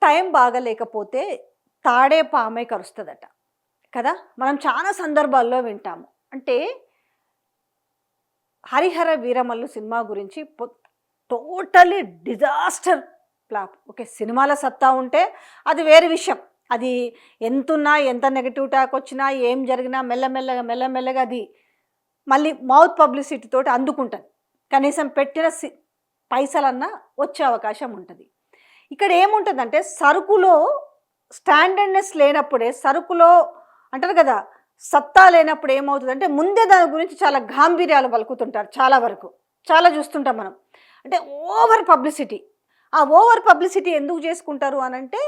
Time బాగలేకపోతే తాడే పామే కరుస్తుందట కదా. మనం చాలా సందర్భాల్లో వింటాము. అంటే హరిహర వీరమల్లు సినిమా గురించి టోటలీ డిజాస్టర్ ఫ్లాప్. ఓకే, సినిమాల సత్తా ఉంటే అది వేరే విషయం. అది ఎంతున్నా, ఎంత నెగిటివ్ టాక్ వచ్చినా, ఏం జరిగినా మెల్లమెల్లగా మెల్లమెల్లగా అది మళ్ళీ మౌత్ పబ్లిసిటీ తోటి అందుకుంటుంది. కనీసం పెట్టిన పైసలన్నా వచ్చే అవకాశం ఉంటుంది. ఇక్కడ ఏముంటుందంటే సరుకులో స్టాండర్డ్నెస్ లేనప్పుడే, సరుకులో అంటారు కదా సత్తా లేనప్పుడు ఏమవుతుందంటే ముందే దాని గురించి చాలా గాంభీర్యాలు పలుకుతుంటారు. చాలా వరకు చాలా చూస్తుంటాం మనం. అంటే ఓవర్ పబ్లిసిటీ. ఆ ఓవర్ పబ్లిసిటీ ఎందుకు చేసుకుంటారు అని అంటే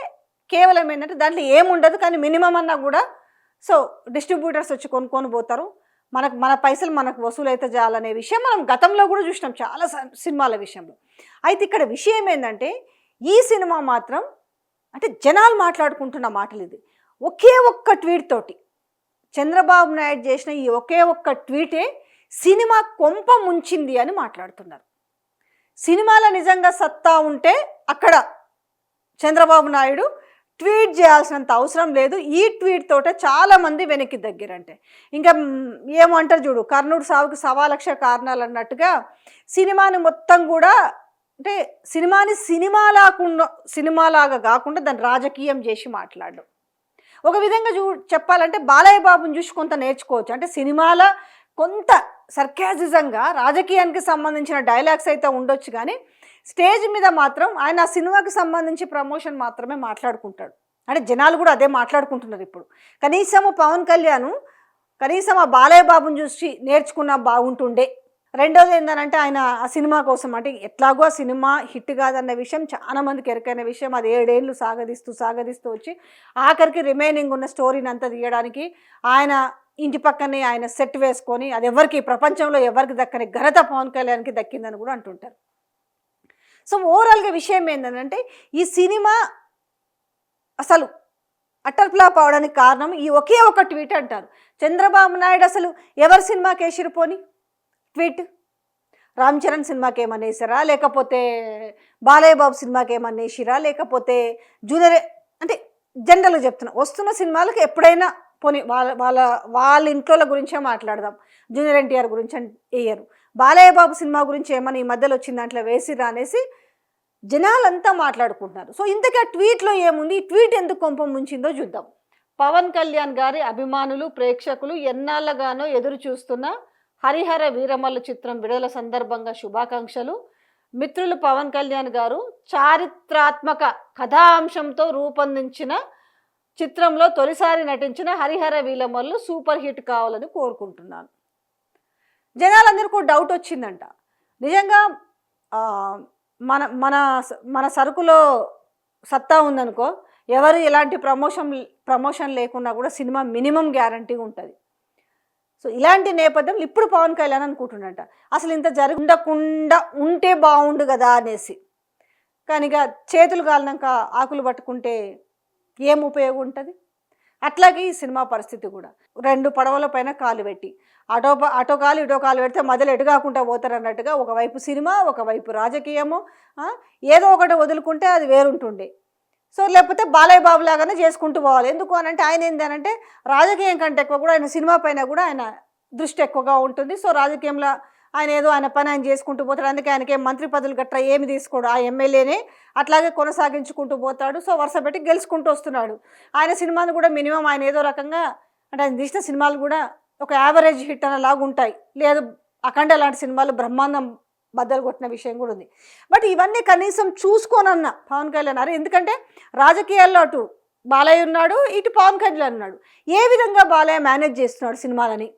కేవలం ఏంటంటే దాంట్లో ఏముండదు, కానీ మినిమం అన్నా కూడా సో డిస్ట్రిబ్యూటర్స్ వచ్చి కొనుక్కొని పోతారు, మన పైసలు మనకు వసూలైతే చాలనే విషయం మనం గతంలో కూడా చూసినాం చాలా సినిమాల విషయంలో. అయితే ఇక్కడ విషయం ఏంటంటే ఈ సినిమా మాత్రం అంటే జనాలు మాట్లాడుకుంటున్న మాటలు ఇది. ఒకే ఒక్క ట్వీట్ తోటి చంద్రబాబు నాయుడు చేసిన ఈ ఒకే ఒక్క ట్వీటే సినిమా కొంప ముంచింది అని మాట్లాడుతున్నారు. సినిమాలో నిజంగా సత్తా ఉంటే అక్కడ చంద్రబాబు నాయుడు ట్వీట్ చేయాల్సినంత అవసరం లేదు. ఈ ట్వీట్ తోటే చాలామంది వెనక్కి దగ్గరంటే ఇంకా ఏమంటారు చూడు, కర్ణుడు సావుకి 1,00,000 కారణాలు అన్నట్టుగా సినిమాని మొత్తం కూడా అంటే సినిమాని సినిమాలాగా కాకుండా దాన్ని రాజకీయం చేసి మాట్లాడడం. ఒక విధంగా చెప్పాలంటే బాలయ్య బాబుని చూసి కొంత నేర్చుకోవచ్చు. అంటే సినిమాల కొంత సర్కాసిజంగా రాజకీయానికి సంబంధించిన డైలాగ్స్ అయితే ఉండొచ్చు, కానీ స్టేజ్ మీద మాత్రం ఆయన ఆ సినిమాకి సంబంధించి ప్రమోషన్ మాత్రమే మాట్లాడుకుంటాడు. అంటే జనాలు కూడా అదే మాట్లాడుకుంటున్నారు ఇప్పుడు. కనీసం పవన్ కళ్యాణ్ కనీసం ఆ బాలయ్య బాబుని చూసి నేర్చుకున్నా బాగుంటుండే. రెండోది ఏంటంటే ఆయన ఆ సినిమా కోసం అంటే ఎట్లాగో ఆ సినిమా హిట్ కాదన్న విషయం చాలా మందికి ఎరకైన విషయం. అది 7 ఏళ్ళు సాగదీస్తూ వచ్చి ఆఖరికి రిమైనింగ్ ఉన్న స్టోరీని అంతా తీయడానికి ఆయన ఇంటి పక్కనే ఆయన సెట్ వేసుకొని అది ఎవరికి ప్రపంచంలో ఎవరికి దక్కని ఘనత పవన్ కళ్యాణ్కి దక్కిందని కూడా అంటుంటారు. సో ఓవరాల్గా విషయం ఏంటంటే ఈ సినిమా అసలు అట్టర్ ఫ్లాప్ అవడానికి కారణం ఈ ఒకే ఒక ట్వీట్ అంటారు. చంద్రబాబు నాయుడు అసలు ఎవరి సినిమాకి వేసిరు పోని ట్వీట్? రామ్ చరణ్ సినిమాకి ఏమన్నా వేసారా, లేకపోతే బాలయ్య బాబు సినిమాకి ఏమన్నా వేసిరా, లేకపోతే జూనియర్ అంటే జనరల్గా చెప్తున్నా వస్తున్న సినిమాలకు ఎప్పుడైనా పోనీ వాళ్ళ ఇంట్లో గురించే మాట్లాడదాం. జూనియర్ ఎన్టీఆర్ గురించి వేయరు. బాలయ్య బాబు సినిమా గురించి ఏమన్నా ఈ మధ్యలో వచ్చిన దాంట్లో వేసిరా అనేసి జనాలంతా మాట్లాడుకుంటున్నారు. సో ఇంతకీ ఆ ట్వీట్లో ఏముంది, ఈ ట్వీట్ ఎందుకు కొంప ముంచిందో చూద్దాం. పవన్ కళ్యాణ్ గారి అభిమానులు ప్రేక్షకులు ఎన్నాళ్ళగానో ఎదురు చూస్తున్న హరిహర వీరమల్లు చిత్రం విడుదల సందర్భంగా శుభాకాంక్షలు. మిత్రులు పవన్ కళ్యాణ్ గారు చారిత్రాత్మక కథాంశంతో రూపొందించిన చిత్రంలో తొలిసారి నటించిన హరిహర వీరమల్లు సూపర్ హిట్ కావాలని కోరుకుంటున్నాను. జనాలందరికీ డౌట్ వచ్చిందంట, నిజంగా మన మన మన సరుకులో సత్తా ఉందనుకో, ఎవరు ఎలాంటి ప్రమోషన్ లేకున్నా కూడా సినిమా మినిమం గ్యారంటీగా ఉంటుంది. సో ఇలాంటి నేపథ్యంలో ఇప్పుడు పవన్ కళ్యాణ్ అనుకుంటున్నట అసలు ఇంత ఉండకుండా ఉంటే బాగుండు కదా అనేసి. కానీ ఇక చేతులు కాలినాక ఆకులు పట్టుకుంటే ఏం ఉపయోగం ఉంటుంది? అట్లాగే ఈ సినిమా పరిస్థితి కూడా 2 పడవల పైన కాలు పెట్టి అటో కాలు ఇటో కాలు పెడితే మధ్యలో ఎటు కాకుండా పోతారు అన్నట్టుగా ఒకవైపు సినిమా ఒకవైపు రాజకీయము, ఏదో ఒకటి వదులుకుంటే అది వేరుంటుండే. సో లేకపోతే బాలయ్య బాబు లాగానే చేసుకుంటూ పోవాలి. ఎందుకు అని అంటే ఆయన ఏంటంటే రాజకీయం కంటే ఎక్కువ కూడా ఆయన సినిమా పైన కూడా ఆయన దృష్టి ఎక్కువగా ఉంటుంది. సో రాజకీయంలో ఆయన ఏదో ఆయన పని ఆయన చేసుకుంటూ పోతాడు. అందుకే ఆయనకి మంత్రి పదవులు గట్రా ఏమి తీసుకోడు, ఆ ఎమ్మెల్యేనే అట్లాగే కొనసాగించుకుంటూ పోతాడు. సో వరుస పెట్టి గెలుచుకుంటూ వస్తున్నాడు. ఆయన సినిమాను కూడా మినిమం ఆయన ఏదో రకంగా అంటే ఆయన తీసిన సినిమాలు కూడా ఒక యావరేజ్ హిట్ అనేలాగా ఉంటాయి. లేదు అఖండ లాంటి సినిమాలు బ్రహ్మాండం బద్దలు కొట్టిన విషయం కూడా ఉంది. బట్ ఇవన్నీ కనీసం చూసుకోనన్న పవన్ కళ్యాణ్ అన్నారు. ఎందుకంటే రాజకీయాల్లో అటు బాలయ్య ఉన్నాడు, ఇటు పవన్ కళ్యాణ్ ఉన్నాడు. ఏ విధంగా బాలయ్య మేనేజ్ చేస్తున్నాడు సినిమాలని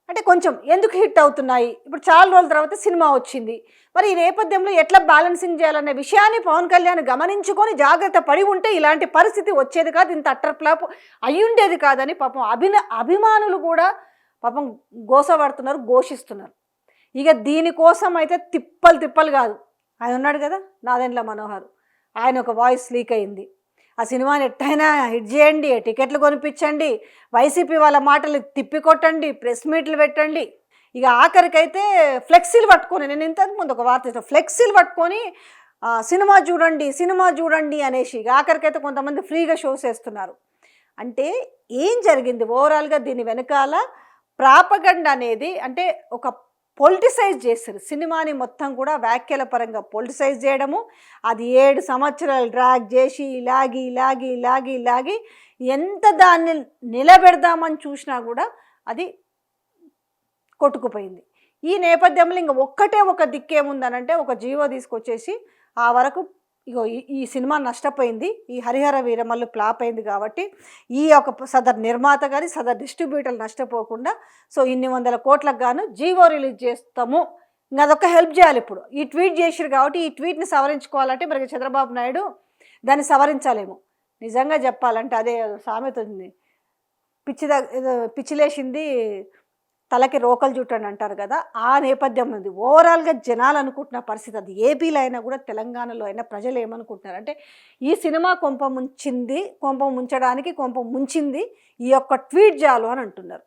అంటే కొంచెం ఎందుకు హిట్ అవుతున్నాయి, ఇప్పుడు చాలా రోజుల తర్వాత సినిమా వచ్చింది, మరి ఈ నేపథ్యంలో ఎట్లా బ్యాలెన్సింగ్ చేయాలనే విషయాన్ని పవన్ కళ్యాణ్ గమనించుకొని జాగ్రత్త పడి ఉంటే ఇలాంటి పరిస్థితి వచ్చేది కాదు, ఇంత అట్టర్ ఫ్లాప్ అయ్యుండేది కాదని పాపం అభిమానులు కూడా పాపం గోసపడుతున్నారు, ఘోషిస్తున్నారు. ఇక దీనికోసం అయితే తిప్పలు కాదు. ఆయన ఉన్నాడు కదా నాదెండ్ల మనోహర్, ఆయన ఒక వాయిస్ లీక్ అయింది. ఆ సినిమాని ఎట్టయినా హిట్ చేయండి, టికెట్లు కొనిపించండి, వైసీపీ వాళ్ళ మాటలు తిప్పికొట్టండి, ప్రెస్ మీట్లు పెట్టండి. ఇక ఆఖరికైతే ఫ్లెక్సీలు పట్టుకొని, నేను ఇంతకుముందు ఒక వార్త ఫ్లెక్సీలు పట్టుకొని సినిమా చూడండి అనేసి ఆఖరికైతే కొంతమంది ఫ్రీగా షోస్ వేస్తున్నారు. అంటే ఏం జరిగింది ఓవరాల్గా దీని వెనకాల? ప్రాపగండ అనేది అంటే ఒక పొలిటిసైజ్ చేస్తారు సినిమాని మొత్తం కూడా, వ్యాఖ్యల పరంగా పొలిటిసైజ్ చేయడము. అది 7 సంవత్సరాలు డ్రాగ్ చేసి లాగి ఎంత దాన్ని నిలబెడదామని చూసినా కూడా అది కొట్టుకుపోయింది. ఈ నేపథ్యంలో ఇంక ఒక దిక్కేముందనంటే ఒక జీవో తీసుకొచ్చేసి ఆ వరకు ఇగో ఈ సినిమా నష్టపోయింది, ఈ హరిహర వీరమల్లు ఫ్లాప్ అయింది కాబట్టి ఈ యొక్క సదర్ నిర్మాత కానీ సదర్ డిస్ట్రిబ్యూటర్లు నష్టపోకుండా సో ఇన్ని వందల కోట్లకు గాను జీవో రిలీజ్ చేస్తాము. ఇంకా అదొక హెల్ప్ చేయాలి. ఇప్పుడు ఈ ట్వీట్ చేసిరు కాబట్టి ఈ ట్వీట్ని సవరించుకోవాలంటే మరి చంద్రబాబు నాయుడు దాన్ని సవరించాలేమో. నిజంగా చెప్పాలంటే అదే సామెత ఉంది, పిచ్చిలేసింది తలకి రోకలు చుట్టని అంటారు కదా, ఆ నేపథ్యం ఉంది. ఓవరాల్గా జనాలు అనుకుంటున్న పరిస్థితి అది. ఏపీలో అయినా కూడా తెలంగాణలో అయినా ప్రజలు ఏమనుకుంటున్నారు అంటే ఈ సినిమా కొంప ముంచింది ఈ యొక్క ట్వీట్ చాలు అని అంటున్నారు.